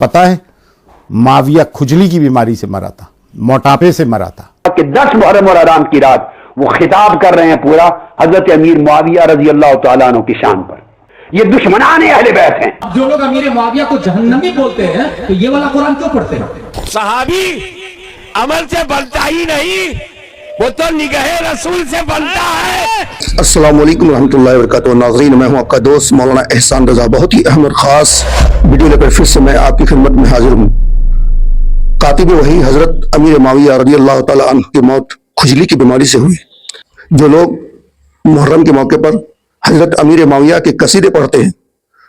पता है माविया खुजली की बीमारी से मरा था, मोटापे से मरा था। कि 10 मुहर्रम और आराम की रात वो खिताब कर रहे हैं पूरा हजरत अमीर मुआविया रजी अल्लाह तआला अन्हु की शान पर। ये दुश्मनान अहले बैत हैं। जो लोग अमीर मुआविया को जहन्नमी बोलते हैं तो ये वाला कुरान क्यों पढ़ते हैं? सहाबी अमल से बनता ही नहीं, वो तो निगाहे रसूल से बनता है। अस्सलाम वालेकुम रहमतुल्लाहि व बरकातुहू। नाज़रीन, मैं हूं आपका दोस्त मौलाना एहसान रजा। बहुत ही अहम और खास वीडियो लेकर फिर से मैं आपकी खिदमत में हाजिर हूं। कातिब वही हजरत अमीर मुआविया रज़ी अल्लाह तआला अन्हु की मौत खुजली की बीमारी से हुई। जो लोग मुहर्रम के मौके पर हजरत अमीर मुआविया के कसीदे पढ़ते हैं,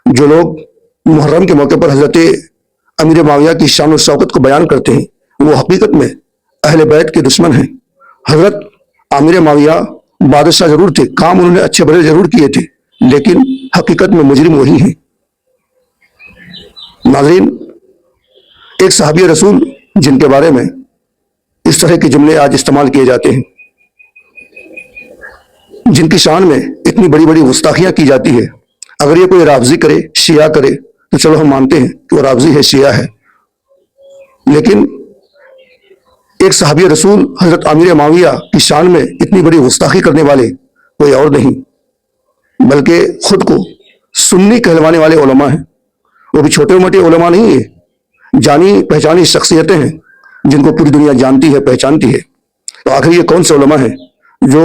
जो लोग मुहर्रम के मौके पर हजरत अमीर मुआविया की शान और शौकत को बयान करते हैं, वो हकीकत में अहले बैत के दुश्मन हैं। हजरत अमीर मुआविया बादशाह जरूर थे, काम उन्होंने अच्छे भले जरूर किए थे, लेकिन हकीकत में मुजरिम वही हैं। नाज़रीन, एक सहाबी रसूल जिनके बारे में इस तरह के जुमले आज इस्तेमाल किए जाते हैं, जिनकी शान में इतनी बड़ी बड़ी गुस्ताखियां की जाती है, अगर ये कोई राफजी करे, शिया करे, तो चलो हम मानते हैं कि वो राफजी है, शिया है, लेकिन एक सहाबी रसूल हजरत अमीर मुआविया की शान में इतनी बड़ी गुस्ताखी करने वाले कोई और नहीं, बल्कि खुद को सुन्नी कहलवाने वाले उलमा हैं। वो भी छोटे मोटे उलमा नहीं है, जानी पहचानी शख्सियतें हैं जिनको पूरी दुनिया जानती है, पहचानती है। तो आखिर ये कौन से उलमा हैं जो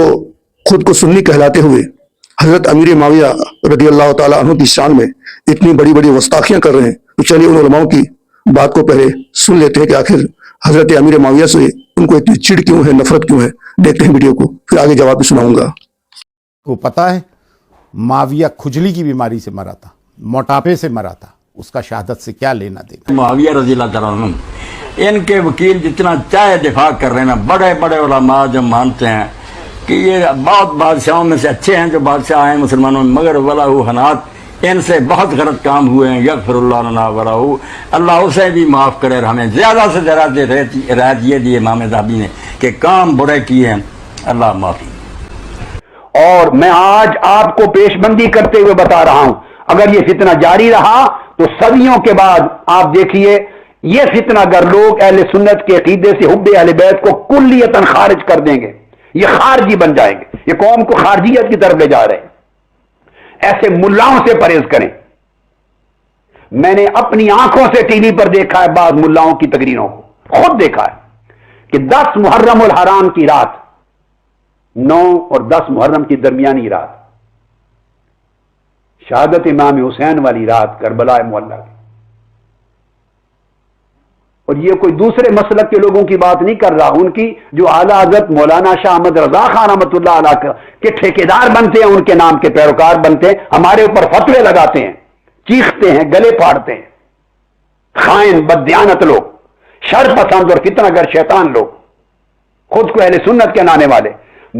खुद को सुन्नी कहलाते हुए हजरत अमीर मुआविया रज़ी अल्लाह तआला अन्हु की शान में इतनी बड़ी बड़ी गुस्ताखियां कर रहे हैं? तो चलिए उन उलमाओं की बात को पहले सुन लेते हैं कि आखिर हजरत अमीर मुआविया से उनको इतनी चिढ़ क्यों है, नफरत क्यों है। देखते हैं वीडियो को, फिर आगे जवाब भी सुनाऊंगा। को पता है माविया खुजली की बीमारी से मरा था, मोटापे से मरा था, उसका शहादत से क्या लेना देना। मुआविया रज़ी अल्लाह तआला अन्हु, इनके वकील जितना चाहे दिफा कर रहे हैं ना, बड़े बड़े उलमा जो मानते हैं कि ये बहुत बादशाहों में से अच्छे हैं जो बादशाह आए मुसलमानों में, मगर वलाहु हनात, इनसे बहुत गलत काम हुए हैं। यगफिरुल्लाह लना वलाहु, अल्लाह उसे भी माफ़ करे। हमें ज़्यादा से ज़्यादा राहत ये दी इमाम ज़हाबी ने कि काम बुरे किए हैं, अल्लाह माफ़ी। और मैं आज आपको पेशबंदी करते हुए बता रहा हूं, अगर ये फितना जारी रहा तो सदियों के बाद आप देखिए, ये फितना अगर लोग अहले सुन्नत के अकीदे से हुब्बे अहले बैत को कुल्लियतन खारिज कर देंगे, ये खारजी बन जाएंगे, ये कौम को खारजियत की तरफ ले जा रहे हैं। ऐसे मुल्लाओं से परहेज करें। मैंने अपनी आंखों से टीवी पर देखा है, बाद मुल्लाओं की तकरीरों को खुद देखा है कि 10 मुहर्रम उल हराम की रात, 9 और 10 मुहर्रम की दरमियानी रात, शहादत इमाम हुसैन वाली रात करबला मुअल्ला की। और ये कोई दूसरे मसलक के लोगों की बात नहीं कर रहा, उनकी जो आला हज़रत मौलाना शाह अहमद रजा खान रहमतुल्लाह अलैह के ठेकेदार बनते हैं, उनके नाम के पैरोकार बनते हैं, हमारे ऊपर फतवे लगाते हैं, चीखते हैं, गले फाड़ते हैं। खाइन बददियानत लोग, शर पसंद और फितनागर शैतान लोग, खुद को अहले सुन्नत कहलाने वाले।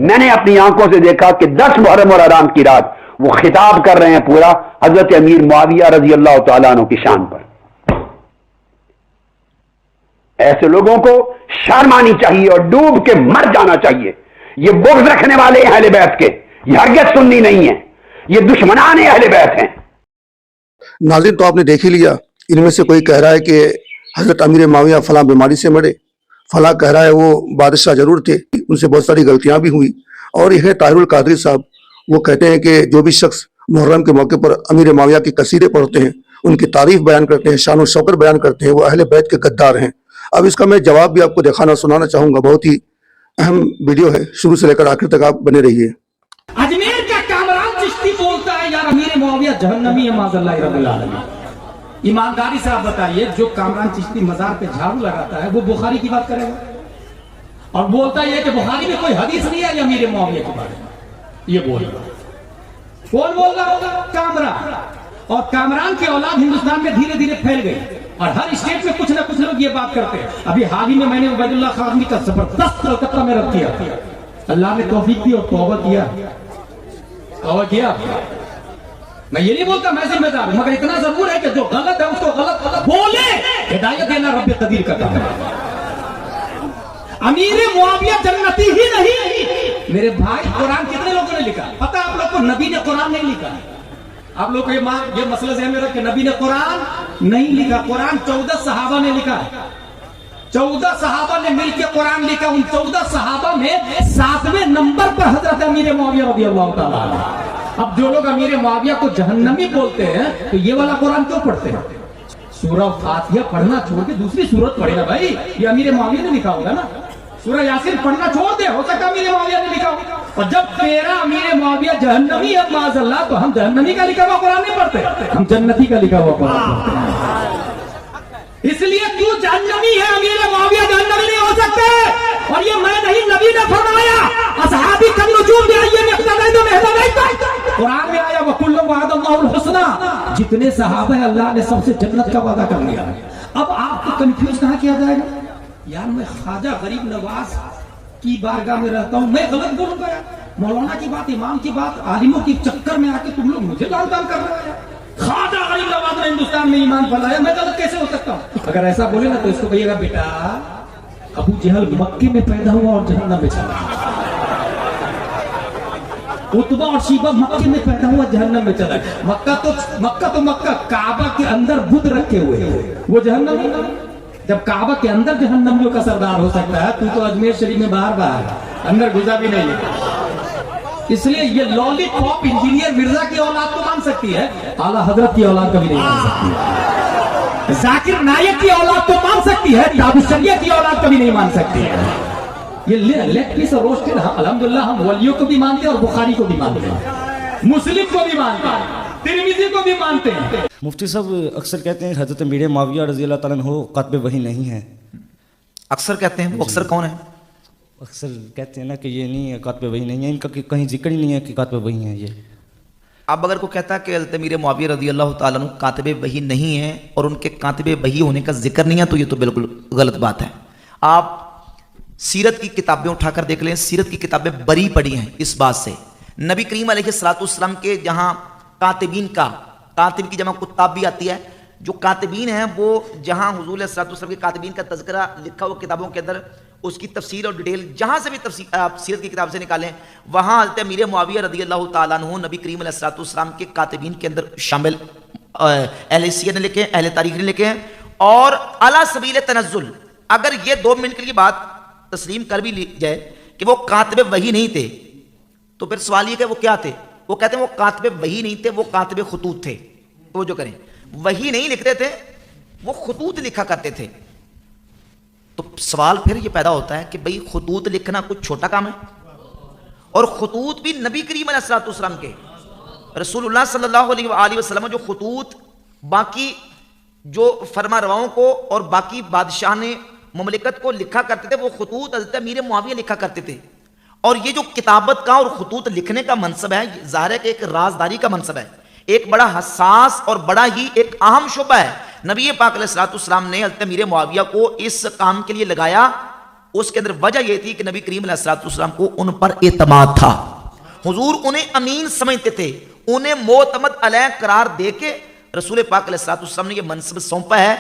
मैंने अपनी आंखों से देखा कि 10 मुहर्रम और आराम की रात वो खिताब कर रहे हैं पूरा हजरत अमीर मुआविया रज़ी अल्लाह तआला अन्हु की शान पर। ऐसे लोगों को शर्म आनी चाहिए और डूब के मर जाना चाहिए। ये बुग़्ज़ रखने वाले अहले बैत के, ये हरगिज़ सुन्नी नहीं है, ये दुश्मनान अहले बैत हैं। नाज़रीन, तो आपने देख ही लिया, इनमें से कोई कह रहा है कि हजरत अमीर मुआविया फलां बीमारी से मरे, फलां कह रहा है वो बादशाह जरूर थे, उनसे बहुत सारी गलतियां भी हुई। और यह ताहिरुल कादरी साहब, वो कहते हैं कि जो भी शख्स मुहर्रम के मौके पर अमीर मुआविया के कसीदे पढ़ते हैं, उनकी तारीफ बयान करते हैं, शान और शौकत बयान करते हैं, वो अहले बैत के गद्दार हैं। अब इसका मैं जवाब भी आपको दिखाना सुनाना चाहूंगा, बहुत ही अहम वीडियो है, शुरू से लेकर आखिर तक आप बने रहिए। अजमेर का कामरान चिश्ती बोलता है यार अमीर मुआविया जहन्नमी है, माज़अल्लाह रब्बिल आलमीन। ईमानदारी से आप बताइए, जो कामरान चिश्ती मजार पे झाड़ू लगाता है वो बुखारी की बात करेगा और बोलता है कि बुखारी में कोई हदीस नहीं है अमीर मुआविया के बारे में, ये बोल रहा है। कौन बोल रहा होगा? कामरान। और कामरान की औलाद हिंदुस्तान में धीरे धीरे फैल गई और हर स्टेट में कुछ ना कुछ लोग ये बात करते हैं। अभी हाल ही में मैंने उबैदुल्लाह खानी का जबरदस्त कलकत्ता में रख दिया, अल्लाह ने तौफीक दी और तौबा किया। मैं ये नहीं बोलता मैं जिम्मेदार हूं, मगर इतना जरूर है कि जो गलत है उसको गलत गलत बोले, हिदायत देना रब्बे कदीर का काम है। अमीर मुआविया जन्नती ही नहीं। मेरे भाई, कुरान कितने लोगों ने लिखा पता आप लोग को? नबी ने कुरान नहीं लिखा, आप लोग को ये मसला ज़हन में रख के, नबी ने कुरान नहीं लिखा, कुरान 14 सहाबा ने लिखा। 14 सहाबा ने मिलकर कुरान लिखा। उन 14 सहाबा में 7वें नंबर पर हजरत अमीर मुआविया रज़ियल्लाहु ताला अन्हु। अब जो लोग अमीर मुआविया को जहन्नमी बोलते हैं तो ये वाला कुरान क्यों पढ़ते हैं? सूरह फातिहा पढ़ना छोड़ के दूसरी सूरत पढ़े ना भाई, ये अमीर मुआविया ने लिखा होगा ना। सूरह यासीन पढ़ना छोड़ दे, हो सकता है अमीर मुआविया ने लिखा होगा। और जब तेरा अमीर मुआविया जहन्नमी है माज़अल्लाह, तो हम जहन्नमी का लिखा हुआ कुरान नहीं पढ़ते, हम जन्नती का लिखा हुआ कुरान पढ़ते हैं। इसलिए तू जहन्नमी है, अमीर मुआविया जहन्नमी नहीं हो सकते। और ये मैं नहीं, नबी ने फरमाया, असहाबी कल नुजूम भी आइए कुरान में आया, वकुल्लु वअदल्लाहुल हुस्ना। जितने सहाबा है अल्लाह ने सबसे जन्नत का वादा कर लिया है। अब आपको कंफ्यूज कहां किया जाएगा? यार मैं ख्वाजा गरीब नवाज की बारगाह में रहता हूं, मैं गलत बोलूंगा यार? मौलाना की बात, इमाम की बात, आलिमों के चक्कर में आके तुम लोग मुझे लाल कर रहे हो। ख्वाजा गरीब नवाज ने हिंदुस्तान में ईमान फैलाया, मैं गलत कैसे हो सकता हूं? अगर ऐसा बोले ना तो इसको कहिएगा, बेटा अबू जहल मक्के में पैदा हुआ और जहन्नम में चला। उतबा और शीबा मक्के में पैदा हुआ, जहन्नम में चला। मक्का तो मक्का, काबा के अंदर बुत रखे हुए, वो जहन्नम में। जब काबा के अंदर जहन्नमियों का सरदार हो सकता है, तू तो अजमेर शरीफ में बाहर अंदर घुसा भी नहीं है। इसलिए ये लॉलीपॉप इंजीनियर मिर्जा की औलाद तो मान सकती है, आला हजरत की औलाद कभी नहीं मान सकती है। जाकिर नायक की औलाद तो मान सकती है, ताबुशरिया की औलाद कभी नहीं मान सकती है। ये लेग पीस और रोस्टेड, अल्हम्दुलिल्लाह हम वलियों को भी मानते हैं और बुखारी को भी मानते हैं, मुस्लिम को भी मानते हैं, तिरमिज़ी को भी मानते हैं। मुफ्ती साहब अक्सर कहते हैं हज़रत अमीर मुआविया रज़ियल्लाहु ताला अन्हु कातिब वही नहीं है। अक्सर कहते हैं, वो अक्सर कौन है? अक्सर कहते हैं ना कि ये नहीं है, कातिब वही नहीं है, इनका कहीं जिक्र ही नहीं है कि कातिब वही है। ये अब अगर को कहता है कि हज़रत अमीर मुआविया रज़ियल्लाहु ताला अन्हु कातिब वही नहीं है और उनके कातिब वही होने का जिक्र नहीं है, तो ये तो बिल्कुल गलत बात है। आप सीरत की किताबें उठाकर देख लें, सीरत की किताबें बरी पड़ी हैं इस बात से। नबी करीम अलैहिस्सलाम के जहाँ कातिबीन का, कातिब की जमा कुत्ताब भी आती है, जो कातिबीन हैं वो जहाँ हुजूर अलैहिस्सलाम के कातिबीन का तज़किरा लिखा हुआ किताबों के अंदर, उसकी तफसीर और डिटेल जहाँ से भी तफसीर आप सीरत की किताब से निकालें, वहाँ हज़रत अमीर मुआविया रज़ियल्लाहु ताला अन्हु नबी करीम अलैहिस्सलाम के कातिबीन के अंदर शामिल अहले सीरत ने लिखे, अहले तारीख ने लिखे हैं। और अला सबील तनज़्ज़ुल, अगर ये 2 मिनट के लिए बात तस्लीम कर भी ली जाए कि वो कातिब वही नहीं थे, तो फिर सवाल ये कि वो क्या थे? वो कहते हैं वो कातिब वही नहीं थे, वो कातिब खुतूत थे। वो जो करें, वही नहीं लिखते थे, वो खुतूत लिखा करते थे। तो सवाल फिर ये पैदा होता है कि भाई खुतूत लिखना कुछ छोटा काम है? और खुतूत भी नबी करीम अलैहिस्सलाम के, रसूलुल्लाह सल्लल्लाहु अलैहि वसल्लम जो खुतूत बाकी जो फरमा रवाओं को और बाकी बादशाह ने ममलिकत को लिखा करते थे, वो खुतूत हज़रत अमीर मुआविया लिखा करते थे। और ये जो किताबत का और खुतूत लिखने का मनसब है, ज़ाहिर है कि एक राजदारी का मनसब है, एक बड़ा हसास और बड़ा ही एक अहम शुबा है। नबी पाक अलैहिस्सलाम ने हज़रत अमीर मुआविया को इस काम के लिए लगाया। उसके अंदर वजह यह थी कि नबी करीम अलैहिस्सलाम को उन पर एतमाद था, हुजूर उन्हें अमीन समझते थे, उन्हें मोतमद अलैह करार दे के रसूल पाक अलैहिस्सलाम ने यह मनसब सौंपा है।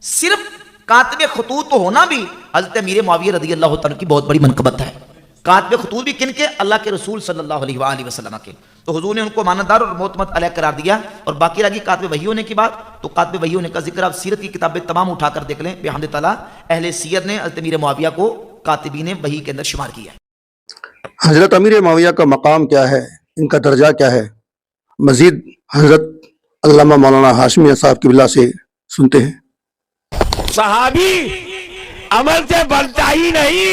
सिर्फ कातिब खुतूत तो होना भी हज़रत अमीर मुआविया रज़ियल्लाहु ताला की बहुत बड़ी मनक़बत है। कातिब खुतूत भी किन के? अल्लाह के रसूल सल्लल्लाहु अलैहि वसल्लम के। तो हुजूर ने उनको मानदार और मोतमद अलैह करार दिया। और बाकी रही कातिब वही होने की बात, तो कातिब वही होने का जिक्र आप सीरत की किताबें तमाम उठाकर देख लें, बिहम्द ताला अहले सीयर ने हज़रत अमीर मुआविया को कातिबीन वही के अंदर शुमार किया है। हजरत अमीर मुआविया का मकाम क्या है, इनका दर्जा क्या है, मजीद हजरत अल्लामा मौलाना हाशमी साहब की बिला से सुनते हैं। सहाबी अमल से बनता ही नहीं,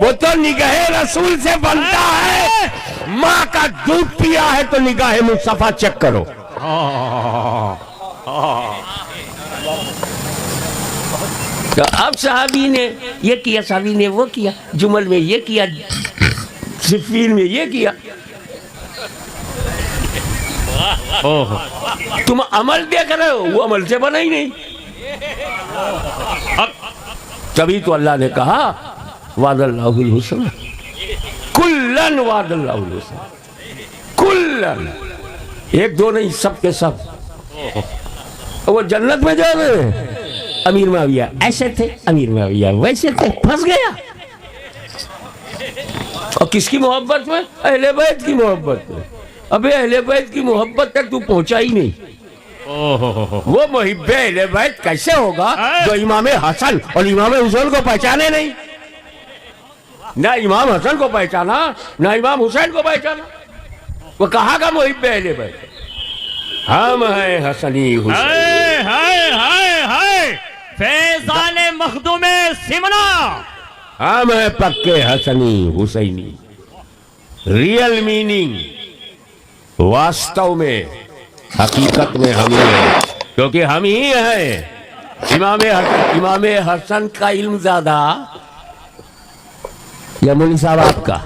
वो तो निगाहे रसूल से बनता है। माँ का दूध पिया है तो निगाहे मुस्तफा चेक करो। तो अब सहाबी ने ये किया, सहाबी ने वो किया, जुमल में ये किया, सिफीन में ये किया। तुम अमल देख रहे हो, वो अमल से बना ही नहीं। अब तभी तो अल्लाह ने कहा वादल्लाहुल हुस्ना, कुल्लन वादल्लाहुल हुस्ना, कुल्लन, एक दो नहीं, सब के सब। वो जन्नत में जा रहे हैं। अमीर मुआविया ऐसे थे, अमीर मुआविया वैसे थे, फंस गया। और किसकी मोहब्बत में? अहले बैत की मोहब्बत में। अबे अहले बैत की मोहब्बत तक तू पहुंचा ही नहीं। वो मुहिब्ब अहले बैत कैसे होगा जो इमाम हसन और इमाम हुसैन को पहचाने नहीं? ना इमाम हसन को पहचाना, ना इमाम हुसैन को पहचाना। वो कहाँ का मुहिब्ब अहले बैत? हम हैं हसनी हुसैन। हाय फैजान मखदूमे सिमना। हम हैं पक्के हसनी हुसैनी। रियल मीनिंग, वास्तव में, हकीकत में हम हैं, क्योंकि हम ही हैं। इमाम हसन का इल्म ज्यादा या मौलवी साहब आपका?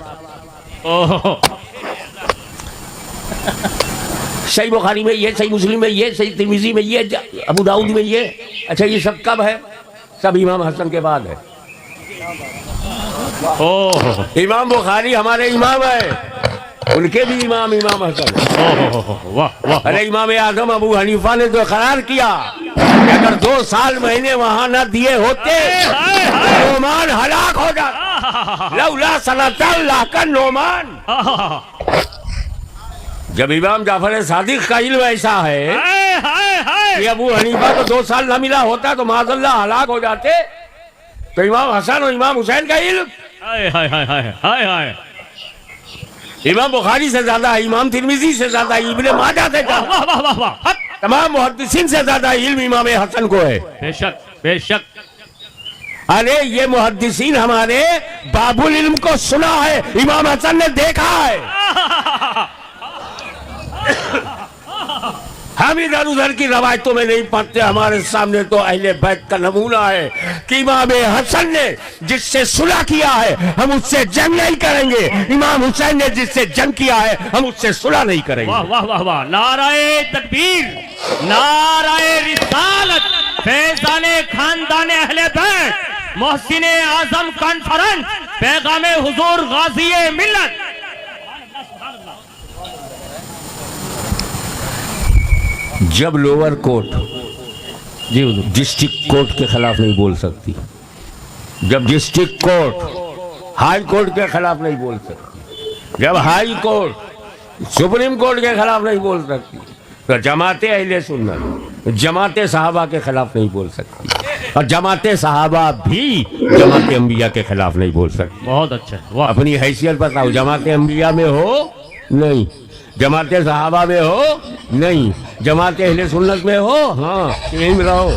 सही बुखारी में ये, सही मुस्लिम में ये, सही तिरमिजी में ये, अबू दाऊद में ये। अच्छा ये सब कब है? सब इमाम हसन के बाद है। इमाम बुखारी हमारे इमाम है, उनके भी इमाम हसन है। अरे इमाम आजम अबू हनीफा ने तो करार किया कि अगर 2 साल महीने वहां न दिए होते नोमान हलाक हो जाता। लौला सनतन लाकन नोमान। जब इमाम जाफर सादिक का इल्म ऐसा है कि अबू हनीफा को 2 साल न मिला होता तो माज़अल्लाह हलाक हो जाते, तो इमाम हसन और इमाम हुसैन का इल्म इमाम बुखारी से ज्यादा है, इमाम तिरमिजी से ज्यादा, इब्ने माजा से ज्यादा, तमाम मुहद्दिसीन से ज्यादा इल्म इमाम हसन को है। बेशक बेशक। अरे ये मुहद्दिसीन हमारे बाबुल इल्म को सुना है, इमाम हसन ने देखा है। हम इधर उधर की रवायतों में नहीं पढ़ते। हमारे सामने तो अहले बैत का नमूना है कि इमाम हसन ने जिससे सुलह किया है हम उससे जंग नहीं करेंगे, इमाम हुसैन ने जिससे जंग किया है हम उससे सुलह नहीं करेंगे। वाह वाह वाह वाह। नाराए तकबीर, नाराए रिसालत, फैजाने खानदाने अहले बैत, मोहसिने आजम कॉन्फ्रेंस, पैगामे हुजूर गाज़ी मिल्लत। जब लोअर कोर्ट डिस्ट्रिक्ट कोर्ट के खिलाफ नहीं बोल सकती, जब डिस्ट्रिक्ट कोर्ट हाई कोर्ट के खिलाफ नहीं बोल सकती, जब हाई कोर्ट सुप्रीम कोर्ट के खिलाफ नहीं बोल सकती, तो जमाते अहले सुन्नत जमाते सहाबा के खिलाफ नहीं बोल सकती, और जमाते सहाबा भी जमाते अंबिया के खिलाफ नहीं बोल सकती। बहुत अच्छा। अपनी हैसियत बताओ, जमाते अंबिया में हो? नहीं। जमाते सहाबा में हो? नहीं। जमाते अहले सुन्नत में हो? हाँ, यहीं में रहो।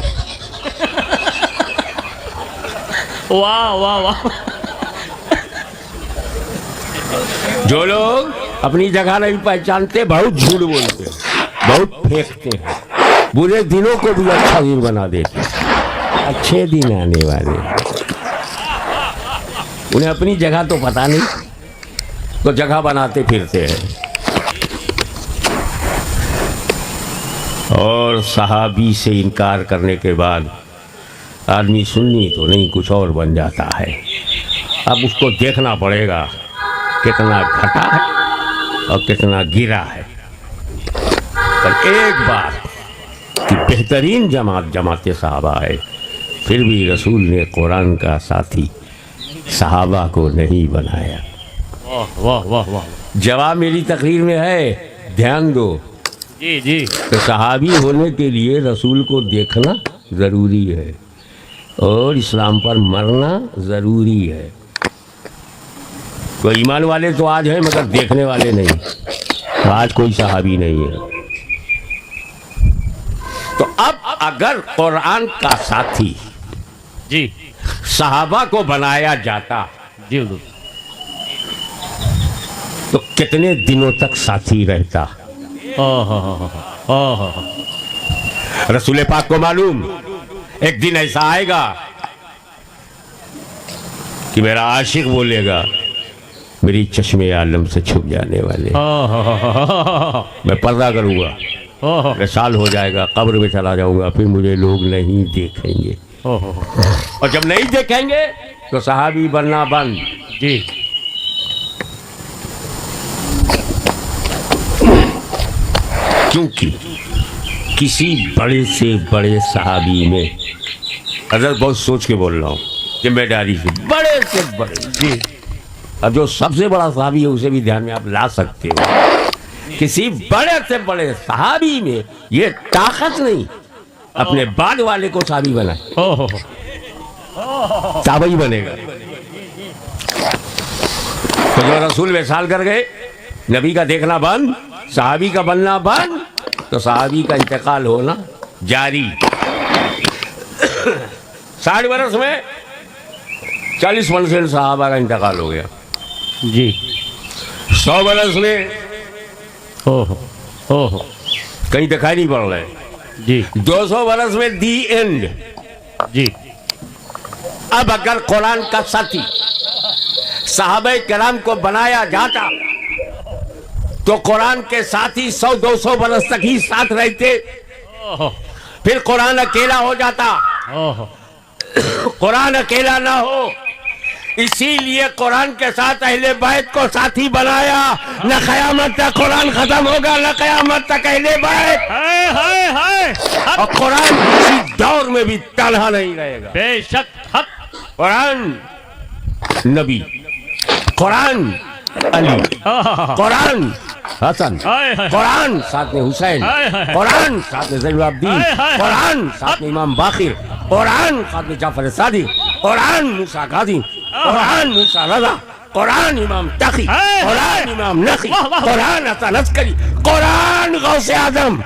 वाह वाह वाह। जो लोग अपनी जगह नहीं पहचानते बहुत झूठ बोलते हैं, बहुत फेंकते हैं, बुरे दिनों को भी अच्छा दिन बना देते हैं। अच्छे दिन आने वाले, उन्हें अपनी जगह तो पता नहीं, तो जगह बनाते फिरते हैं। और सहाबी से इनकार करने के बाद आदमी सुन्नी तो नहीं कुछ और बन जाता है। अब उसको देखना पड़ेगा कितना घटा है और कितना गिरा है। पर एक बात कि बेहतरीन जमात सहाबा है, फिर भी रसूल ने कुरान का साथी सहाबा को नहीं बनाया। वाह वाह वाह वाह। जवाब मेरी तकरीर में है, ध्यान दो। जी जी। तो सहाबी होने के लिए रसूल को देखना ज़रूरी है और इस्लाम पर मरना ज़रूरी है। तो ईमान वाले तो आज हैं मगर देखने वाले नहीं, तो आज कोई सहाबी नहीं है। तो अब अगर कुरान का साथी जी सहाबा को बनाया जाता जी तो कितने दिनों तक साथी रहता? रसूल पाक को मालूम एक दिन ऐसा आएगा कि मेरा आशिक बोलेगा मेरी चश्मे आलम से छुप जाने वाले, मैं पर्दा करूंगा, विशाल हो जाएगा, कब्र में चला जाऊंगा, फिर मुझे लोग नहीं देखेंगे। और जब नहीं देखेंगे तो सहाबी बनना बंद। जी क्योंकि किसी बड़े से बड़े सहाबी में, हज़रत बहुत सोच के बोल रहा हूँ, जिम्मेदारी से, बड़े से बड़े, जी, अब जो सबसे बड़ा सहाबी है उसे भी ध्यान में आप ला सकते हो। किसी बड़े से बड़े सहाबी में ये ताकत नहीं अपने बाद वाले को सहाबी बनाए, ताबई बनेगा। तो जो रसूल विसाल कर गए, नबी का देखना बंद, सहाबी का बनना बंद, तो सहाबी का इंतकाल होना जारी। 60 बरस में 40% सहाबा का इंतकाल हो गया जी। 100 बरस में ओहो कहीं दिखाई नहीं पड़ रहे जी। 200 बरस में दी एंड जी। अब अगर कुरान का साथी सहाबे किराम को बनाया जाता तो कुरान के साथी 100-200 बरस तक ही साथ रहते, फिर कुरान अकेला हो जाता। कुरान अकेला ना हो, इसीलिए कुरान के साथ अहले बैत को साथी बनाया। न कयामत तक कुरान खत्म होगा, न कयामत तक अहले बैत। और कुरान किसी दौर में भी तन्हा नहीं रहेगा। बेशक हक। कुरान नबी, कुरान अली, कुरान हसन, कुरान साथ में हुसैन, कुरान साथ में ज़ैनुल आबिदीन, कुरान साथ में इमाम बाकिर, कुरान साथ में जाफर सादिक, कुरान मूसा गाजी, कुरान मूसा रज़ा, कुरान इमाम तकी, कुरान इमाम नकी, कुरान हसन अस्करी, कुरान गौसे आजम,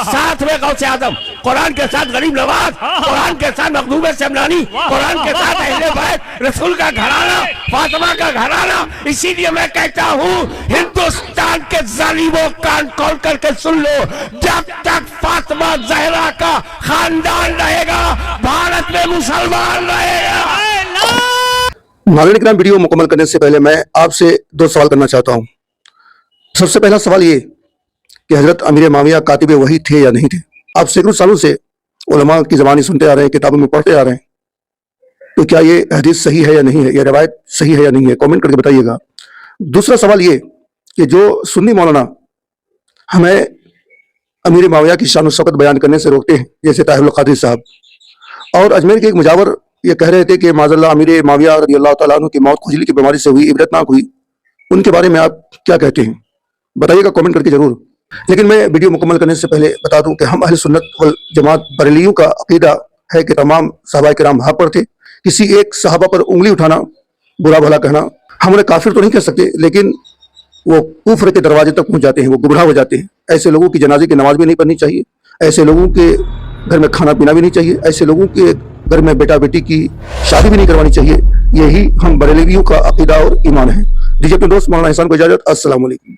साथ में गौसे आजम, कुरान के साथ गरीब नवाज, कुरान के साथ मखदूम शमलानी, कुरान के साथ अहले बैत, रसूल का घराना, फातिमा का घराना। इसीलिए मैं कहता हूँ हिंदुस्तान के जालिमों कान खोल करके सुन लो, जब तक फातिमा ज़हरा का खानदान रहेगा भारत में मुसलमान रहेगा। नाज़रीन किराम, वीडियो मुकम्मल करने से पहले मैं आपसे 2 सवाल करना चाहता हूँ। सबसे पहला सवाल ये कि हजरत अमीर माविया कातिब वही थे या नहीं थे। आप सैकड़ों सालों से उलमा की ज़बानी सुनते आ रहे हैं, किताबों में पढ़ते आ रहे हैं, तो क्या ये हदीस सही है या नहीं है, ये रवायत सही है या नहीं है, कमेंट करके बताइएगा। दूसरा सवाल ये कि जो सुन्नी मौलाना हमें अमीर माविया की शान शौकत बयान करने से रोकते हैं, जैसे ताहिरुल कादरी साहब, और अजमेर के एक मुजावर ये कह रहे थे कि माज़अल्लाह अमीर माविया रज़ी अल्लाह तआला अन्हु की मौत खुजली की बीमारी से हुई, इबरतनाक हुई, उनके बारे में आप क्या कहते हैं, बताइएगा कमेंट करके जरूर। लेकिन मैं वीडियो मुकम्मल करने से पहले बता दूं कि हम अहले सुन्नत वल जमात बरेलियों का अकीदा है कि तमाम सहाबा किराम हक पर थे। किसी एक सहाबा पर उंगली उठाना, बुरा भला कहना, हम उन्हें काफिर तो नहीं कह सकते, लेकिन वो कुफ्र के दरवाजे तक पहुंच जाते हैं, वो गुमराह हो जाते हैं। ऐसे लोगों की जनाजे की नमाज भी नहीं पढ़नी चाहिए, ऐसे लोगों के घर में खाना पीना भी नहीं चाहिए, ऐसे लोगों के घर में बेटा बेटी की शादी भी नहीं करवानी चाहिए। यही हम बरेलवियों का अकीदा और ईमान है। दीजिए अपने दोस्त मौलाना एहसान को इजाजत। अस्सलाम वालेकुम।